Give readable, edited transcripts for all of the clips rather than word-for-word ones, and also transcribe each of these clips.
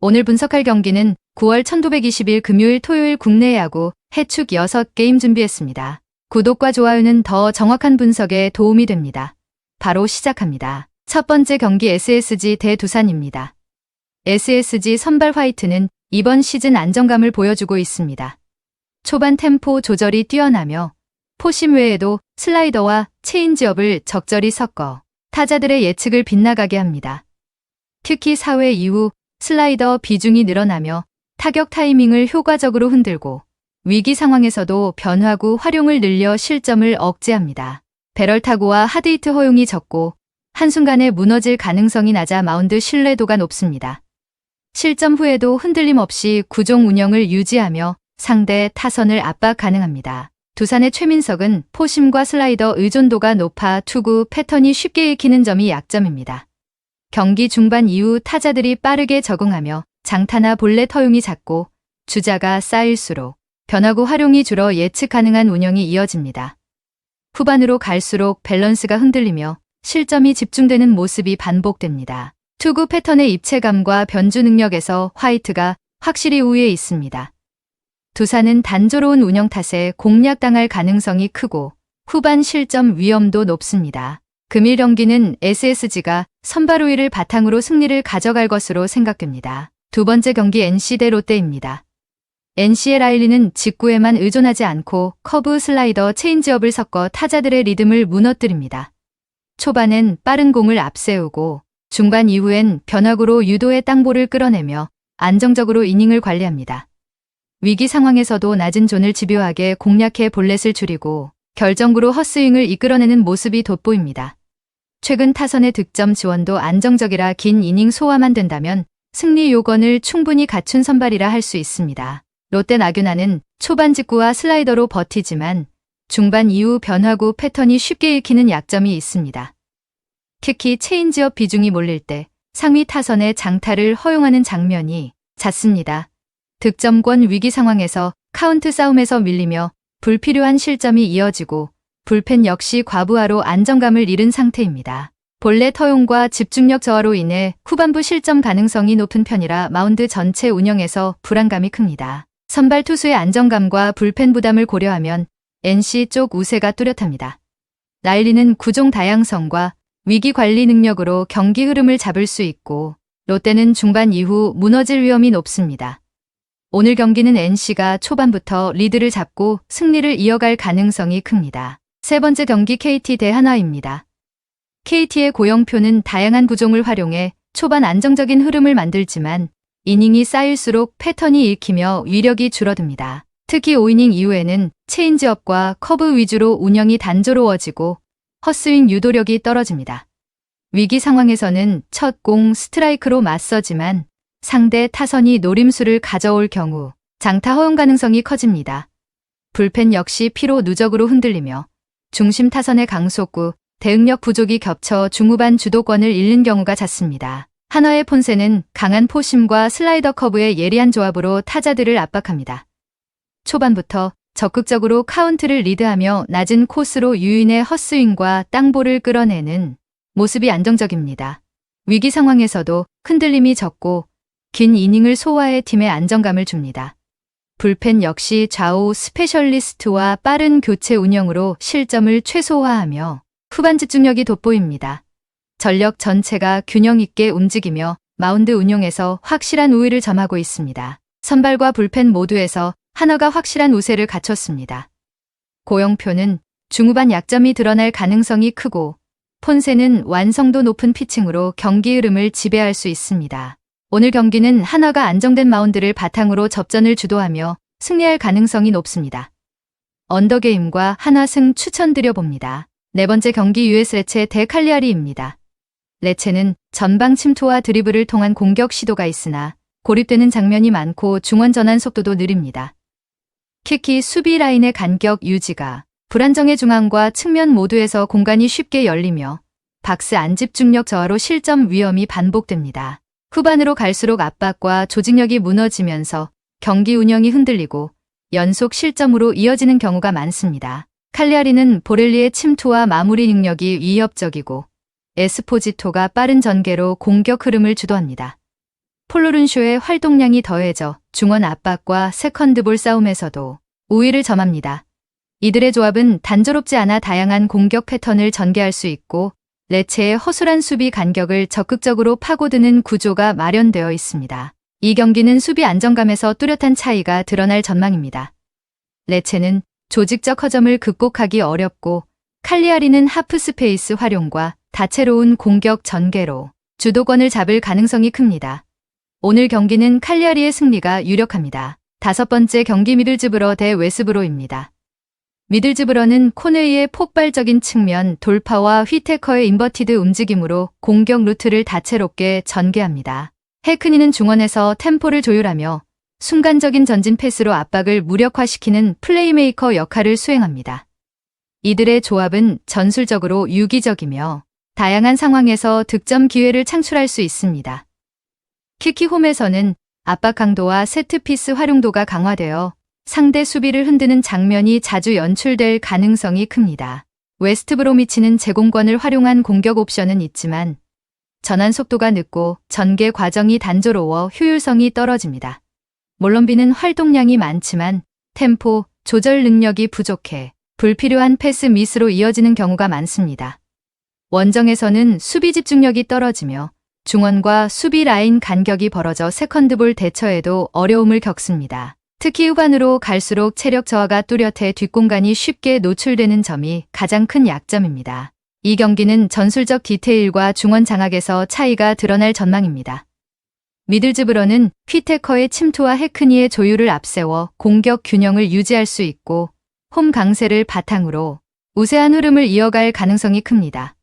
오늘 분석할 경기는 9월 1220일 금요일 토요일 국내 야구 해축 6게임 준비했습니다. 구독과 좋아요는 더 정확한 분석에 도움이 됩니다. 바로 시작합니다. 첫 번째 경기 SSG 대 두산입니다. SSG 선발 화이트는 이번 시즌 안정감을 보여주고 있습니다. 초반 템포 조절이 뛰어나며 포심 외에도 슬라이더와 체인지업을 적절히 섞어 타자들의 예측을 빗나가게 합니다. 특히 4회 이후 슬라이더 비중이 늘어나며 타격 타이밍을 효과적으로 흔들고 위기 상황에서도 변화구 활용을 늘려 실점을 억제합니다. 배럴타구와 하드히트 허용이 적고 한순간에 무너질 가능성이 낮아 마운드 신뢰도가 높습니다. 실점 후에도 흔들림 없이 구종 운영을 유지하며 상대 타선을 압박 가능합니다. 두산의 최민석은 포심과 슬라이더 의존도가 높아 투구 패턴이 쉽게 읽히는 점이 약점입니다. 경기 중반 이후 타자들이 빠르게 적응하며 장타나 볼넷 허용이 잦고 주자가 쌓일수록 변화구 활용이 줄어 예측 가능한 운영이 이어집니다. 후반으로 갈수록 밸런스가 흔들리며 실점이 집중되는 모습이 반복됩니다. 투구 패턴의 입체감과 변주 능력에서 화이트가 확실히 우위에 있습니다. 두산은 단조로운 운영 탓에 공략당할 가능성이 크고 후반 실점 위험도 높습니다. 금일 경기는 SSG가 선발 우위를 바탕으로 승리를 가져갈 것으로 생각됩니다. 두 번째 경기 NC 대 롯데입니다. NC의 라일리는 직구에만 의존하지 않고 커브, 슬라이더, 체인지업을 섞어 타자들의 리듬을 무너뜨립니다. 초반엔 빠른 공을 앞세우고 중반 이후엔 변화구로 유도의 땅볼을 끌어내며 안정적으로 이닝을 관리합니다. 위기 상황에서도 낮은 존을 집요하게 공략해 볼넷을 줄이고 결정구로 헛스윙을 이끌어내는 모습이 돋보입니다. 최근 타선의 득점 지원도 안정적이라 긴 이닝 소화만 된다면 승리 요건을 충분히 갖춘 선발이라 할 수 있습니다. 롯데 나균아는 초반 직구와 슬라이더로 버티지만 중반 이후 변화구 패턴이 쉽게 읽히는 약점이 있습니다. 특히 체인지업 비중이 몰릴 때 상위 타선의 장타를 허용하는 장면이 잦습니다. 득점권 위기 상황에서 카운트 싸움에서 밀리며 불필요한 실점이 이어지고 불펜 역시 과부하로 안정감을 잃은 상태입니다. 볼넷 허용과 집중력 저하로 인해 후반부 실점 가능성이 높은 편이라 마운드 전체 운영에서 불안감이 큽니다. 선발 투수의 안정감과 불펜 부담을 고려하면 NC 쪽 우세가 뚜렷합니다. 라일리는 구종 다양성과 위기 관리 능력으로 경기 흐름을 잡을 수 있고 롯데는 중반 이후 무너질 위험이 높습니다. 오늘 경기는 NC가 초반부터 리드를 잡고 승리를 이어갈 가능성이 큽니다. 세 번째 경기 KT 대 한화입니다. KT의 고영표는 다양한 구종을 활용해 초반 안정적인 흐름을 만들지만 이닝이 쌓일수록 패턴이 읽히며 위력이 줄어듭니다. 특히 5이닝 이후에는 체인지업과 커브 위주로 운영이 단조로워지고 헛스윙 유도력이 떨어집니다. 위기 상황에서는 첫 공 스트라이크로 맞서지만 상대 타선이 노림수를 가져올 경우 장타 허용 가능성이 커집니다. 불펜 역시 피로 누적으로 흔들리며 중심 타선의 강속구, 대응력 부족이 겹쳐 중후반 주도권을 잃는 경우가 잦습니다. 한화의 폰세는 강한 포심과 슬라이더 커브의 예리한 조합으로 타자들을 압박합니다. 초반부터 적극적으로 카운트를 리드하며 낮은 코스로 유인의 헛스윙과 땅볼을 끌어내는 모습이 안정적입니다. 위기 상황에서도 흔들림이 적고 긴 이닝을 소화해 팀에 안정감을 줍니다. 불펜 역시 좌우 스페셜리스트와 빠른 교체 운영으로 실점을 최소화하며 후반 집중력이 돋보입니다. 전력 전체가 균형 있게 움직이며 마운드 운용에서 확실한 우위를 점하고 있습니다. 선발과 불펜 모두에서 한화가 확실한 우세를 갖췄습니다. 고영표는 중후반 약점이 드러날 가능성이 크고 폰세는 완성도 높은 피칭으로 경기 흐름을 지배할 수 있습니다. 오늘 경기는 한화가 안정된 마운드를 바탕으로 접전을 주도하며 승리할 가능성이 높습니다. 언더게임과 한화승 추천드려봅니다. 네 번째 경기 US 레체 대 칼리아리입니다. 레체는 전방 침투와 드리블을 통한 공격 시도가 있으나 고립되는 장면이 많고 중원 전환 속도도 느립니다. 특히 수비 라인의 간격 유지가 불안정의 중앙과 측면 모두에서 공간이 쉽게 열리며 박스 안집중력 저하로 실점 위험이 반복됩니다. 후반으로 갈수록 압박과 조직력이 무너지면서 경기 운영이 흔들리고 연속 실점으로 이어지는 경우가 많습니다. 칼리아리는 보렐리의 침투와 마무리 능력이 위협적이고 에스포지토가 빠른 전개로 공격 흐름을 주도합니다. 폴로른쇼의 활동량이 더해져 중원 압박과 세컨드볼 싸움에서도 우위를 점합니다. 이들의 조합은 단조롭지 않아 다양한 공격 패턴을 전개할 수 있고 레체의 허술한 수비 간격을 적극적으로 파고드는 구조가 마련되어 있습니다. 이 경기는 수비 안정감에서 뚜렷한 차이가 드러날 전망입니다. 레체는 조직적 허점을 극복하기 어렵고 칼리아리는 하프 스페이스 활용과 다채로운 공격 전개로 주도권을 잡을 가능성이 큽니다. 오늘 경기는 칼리아리의 승리가 유력합니다. 5번째 경기 미들즈브러 대 웨스브로입니다. 미들즈브러는 코네이의 폭발적인 측면 돌파와 휘테커의 인버티드 움직임으로 공격 루트를 다채롭게 전개합니다. 해크니는 중원에서 템포를 조율하며 순간적인 전진 패스로 압박을 무력화시키는 플레이메이커 역할을 수행합니다. 이들의 조합은 전술적으로 유기적이며 다양한 상황에서 득점 기회를 창출할 수 있습니다. 특히 홈에서는 압박 강도와 세트피스 활용도가 강화되어 상대 수비를 흔드는 장면이 자주 연출될 가능성이 큽니다. 웨스트브로미치는 제공권을 활용한 공격 옵션은 있지만 전환 속도가 늦고 전개 과정이 단조로워 효율성이 떨어집니다. 몰럼비는 활동량이 많지만 템포, 조절 능력이 부족해 불필요한 패스 미스로 이어지는 경우가 많습니다. 원정에서는 수비 집중력이 떨어지며 중원과 수비 라인 간격이 벌어져 세컨드볼 대처에도 어려움을 겪습니다. 특히 후반으로 갈수록 체력 저하가 뚜렷해 뒷공간이 쉽게 노출되는 점이 가장 큰 약점입니다. 이 경기는 전술적 디테일과 중원 장악에서 차이가 드러날 전망입니다. 미들즈브러는 휘테커의 침투와 해크니의 조율을 앞세워 공격 균형을 유지할 수 있고 홈 강세를 바탕으로 우세한 흐름을 이어갈 가능성이 큽니다.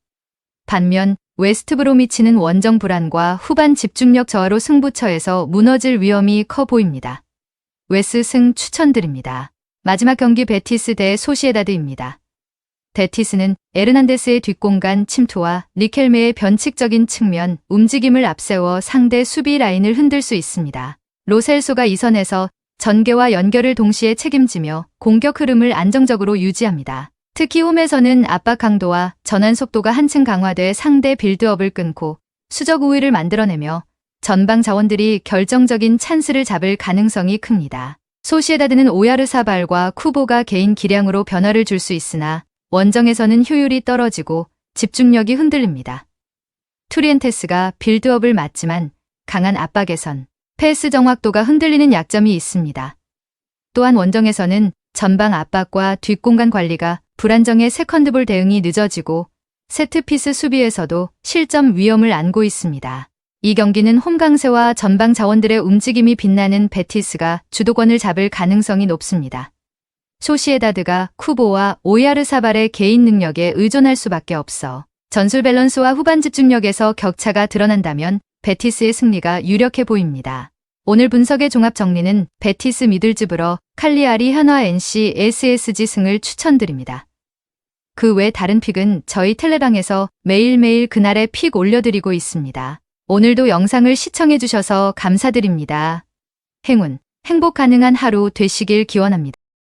반면 웨스트브로미치는 원정 불안과 후반 집중력 저하로 승부처에서 무너질 위험이 커 보입니다. 웨스 승 추천드립니다. 마지막 경기 베티스 대 소시에다드입니다. 베티스는 에르난데스의 뒷공간 침투와 리켈메의 변칙적인 측면 움직임을 앞세워 상대 수비 라인을 흔들 수 있습니다. 로셀소가 이 선에서 전개와 연결을 동시에 책임지며 공격 흐름을 안정적으로 유지합니다. 특히 홈에서는 압박 강도와 전환 속도가 한층 강화돼 상대 빌드업을 끊고 수적 우위를 만들어내며 전방 자원들이 결정적인 찬스를 잡을 가능성이 큽니다. 소시에다드는 오야르사발과 쿠보가 개인 기량으로 변화를 줄 수 있으나 원정에서는 효율이 떨어지고 집중력이 흔들립니다. 투리엔테스가 빌드업을 맡지만 강한 압박에선 패스 정확도가 흔들리는 약점이 있습니다. 또한 원정에서는 전방 압박과 뒷공간 관리가 불안정해 세컨드볼 대응이 늦어지고 세트피스 수비에서도 실점 위험을 안고 있습니다. 이 경기는 홈 강세와 전방 자원들의 움직임이 빛나는 베티스가 주도권을 잡을 가능성이 높습니다. 소시에다드가 쿠보와 오야르사발의 개인 능력에 의존할 수밖에 없어 전술 밸런스와 후반 집중력에서 격차가 드러난다면 베티스의 승리가 유력해 보입니다. 오늘 분석의 종합 정리는 베티스 미들즈브러, 칼리아리 현화 NC SSG 승을 추천드립니다. 그 외 다른 픽은 저희 텔레방에서 매일매일 그날의 픽 올려드리고 있습니다. 오늘도 영상을 시청해주셔서 감사드립니다. 행운, 행복 가능한 하루 되시길 기원합니다.